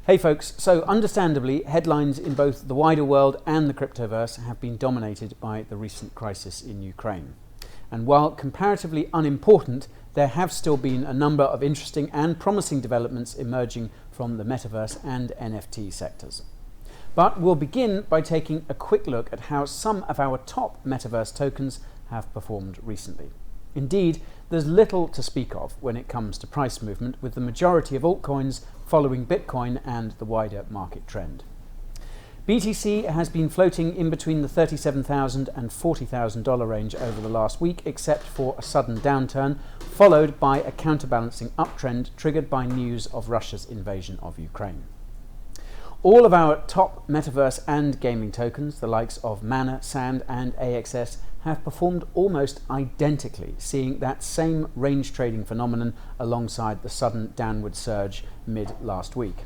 Hey folks, so understandably, headlines in both the wider world and the cryptoverse have been dominated by the recent crisis in Ukraine. And while comparatively unimportant, there have still been a number of interesting and promising developments emerging from the metaverse and NFT sectors. But we'll begin by taking a quick look at how some of our top metaverse tokens have performed recently. Indeed, there's little to speak of when it comes to price movement, with the majority of altcoins following Bitcoin and the wider market trend. BTC has been floating in between the $37,000 and $40,000 range over the last week, except for a sudden downturn, followed by a counterbalancing uptrend triggered by news of Russia's invasion of Ukraine. All of our top metaverse and gaming tokens, the likes of Mana, Sand and AXS, have performed almost identically, seeing that same range trading phenomenon alongside the sudden downward surge mid last week.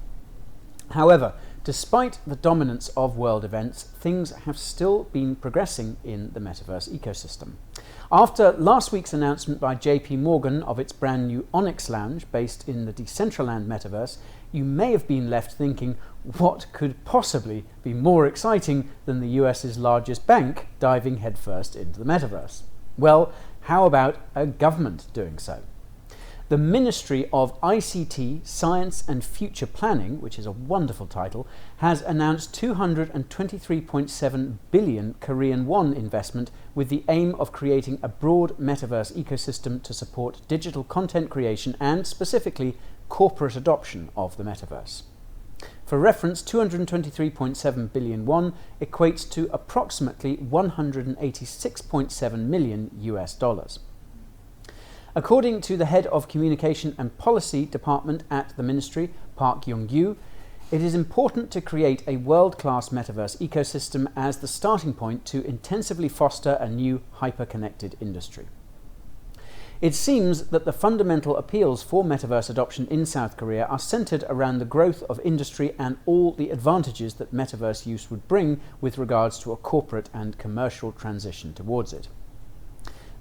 However, despite the dominance of world events, things have still been progressing in the metaverse ecosystem. After last week's announcement by JP Morgan of its brand new Onyx Lounge based in the Decentraland metaverse, you may have been left thinking, what could possibly be more exciting than the US's largest bank diving headfirst into the metaverse? Well, how about a government doing so? The Ministry of ICT, Science and Future Planning, which is a wonderful title, has announced 223.7 billion Korean won investment with the aim of creating a broad metaverse ecosystem to support digital content creation and, specifically, corporate adoption of the metaverse. For reference, 223.7 billion won equates to approximately 186.7 million US dollars. According to the head of Communication and Policy Department at the Ministry, Park Young-gyu, it is important to create a world-class metaverse ecosystem as the starting point to intensively foster a new hyper-connected industry. It seems that the fundamental appeals for metaverse adoption in South Korea are centered around the growth of industry and all the advantages that metaverse use would bring with regards to a corporate and commercial transition towards it.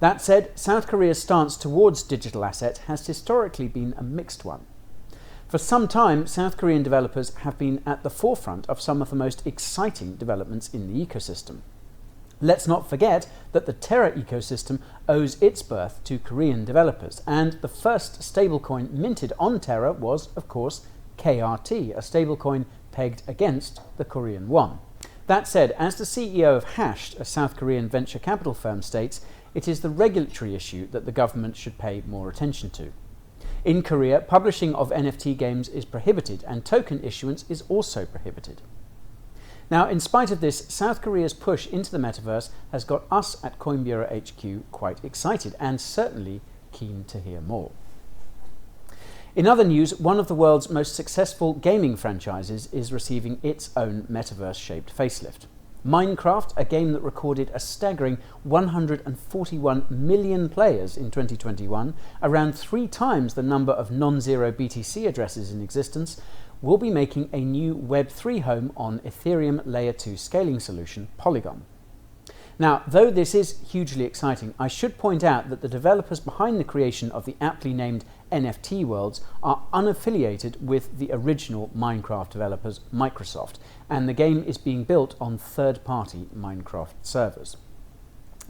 That said, South Korea's stance towards digital assets has historically been a mixed one. For some time, South Korean developers have been at the forefront of some of the most exciting developments in the ecosystem. Let's not forget that the Terra ecosystem owes its birth to Korean developers, and the first stablecoin minted on Terra was, of course, KRT, a stablecoin pegged against the Korean won. That said, as the CEO of Hashed, a South Korean venture capital firm, states, it is the regulatory issue that the government should pay more attention to. In Korea, publishing of NFT games is prohibited and token issuance is also prohibited. Now, in spite of this, South Korea's push into the metaverse has got us at Coinbureau HQ quite excited and certainly keen to hear more. In other news, one of the world's most successful gaming franchises is receiving its own metaverse-shaped facelift. Minecraft, a game that recorded a staggering 141 million players in 2021, around 3 times the number of non-zero BTC addresses in existence, will be making a new Web3 home on Ethereum Layer 2 scaling solution, Polygon. Now, though this is hugely exciting, I should point out that the developers behind the creation of the aptly named NFT worlds are unaffiliated with the original Minecraft developers, Microsoft, and the game is being built on third-party Minecraft servers.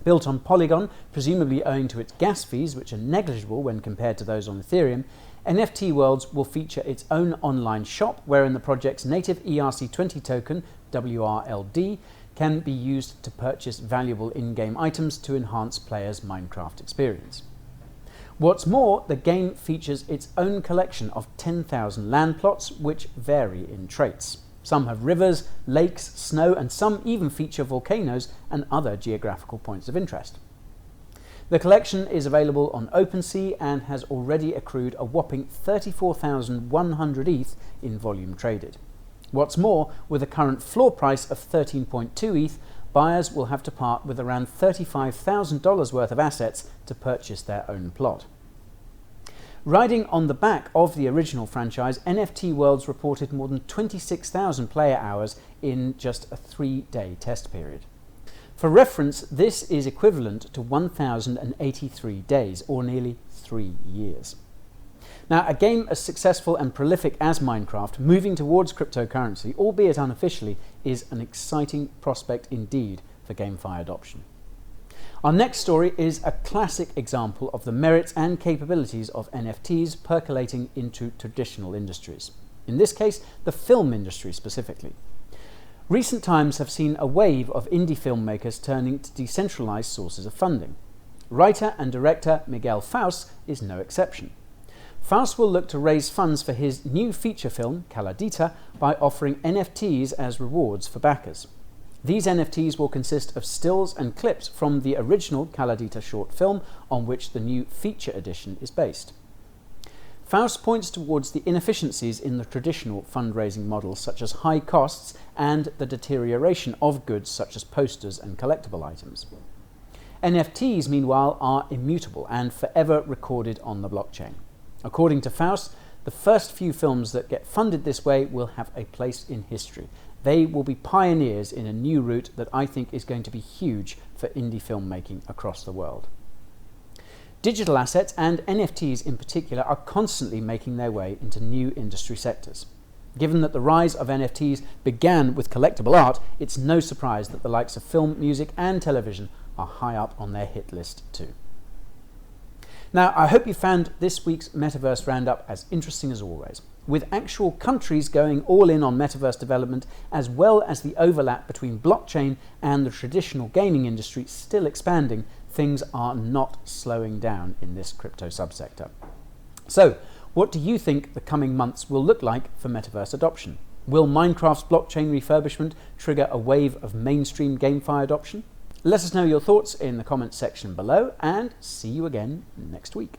Built on Polygon, presumably owing to its gas fees, which are negligible when compared to those on Ethereum, NFT Worlds will feature its own online shop, wherein the project's native ERC20 token, WRLD, can be used to purchase valuable in-game items to enhance players' Minecraft experience. What's more, the game features its own collection of 10,000 land plots, which vary in traits. Some have rivers, lakes, snow, and some even feature volcanoes and other geographical points of interest. The collection is available on OpenSea and has already accrued a whopping 34,100 ETH in volume traded. What's more, with a current floor price of 13.2 ETH, buyers will have to part with around $35,000 worth of assets to purchase their own plot. Riding on the back of the original franchise, NFT Worlds reported more than 26,000 player hours in just a 3-day test period. For reference, this is equivalent to 1,083 days, or nearly 3 years. Now, a game as successful and prolific as Minecraft, moving towards cryptocurrency, albeit unofficially, is an exciting prospect indeed for GameFi adoption. Our next story is a classic example of the merits and capabilities of NFTs percolating into traditional industries. In this case, the film industry specifically. Recent times have seen a wave of indie filmmakers turning to decentralized sources of funding. Writer and director Miguel Faust is no exception. Faust will look to raise funds for his new feature film, Caladita, by offering NFTs as rewards for backers. These NFTs will consist of stills and clips from the original Caladita short film on which the new feature edition is based. Faust points towards the inefficiencies in the traditional fundraising models, such as high costs and the deterioration of goods such as posters and collectible items. NFTs, meanwhile, are immutable and forever recorded on the blockchain. According to Faust, the first few films that get funded this way will have a place in history. They will be pioneers in a new route that I think is going to be huge for indie filmmaking across the world. Digital assets, and NFTs in particular, are constantly making their way into new industry sectors. Given that the rise of NFTs began with collectible art, it's no surprise that the likes of film, music and television are high up on their hit list too. Now, I hope you found this week's Metaverse Roundup as interesting as always. With actual countries going all in on metaverse development, as well as the overlap between blockchain and the traditional gaming industry still expanding, things are not slowing down in this crypto subsector. So, what do you think the coming months will look like for metaverse adoption? Will Minecraft's blockchain refurbishment trigger a wave of mainstream GameFi adoption? Let us know your thoughts in the comments section below, and see you again next week.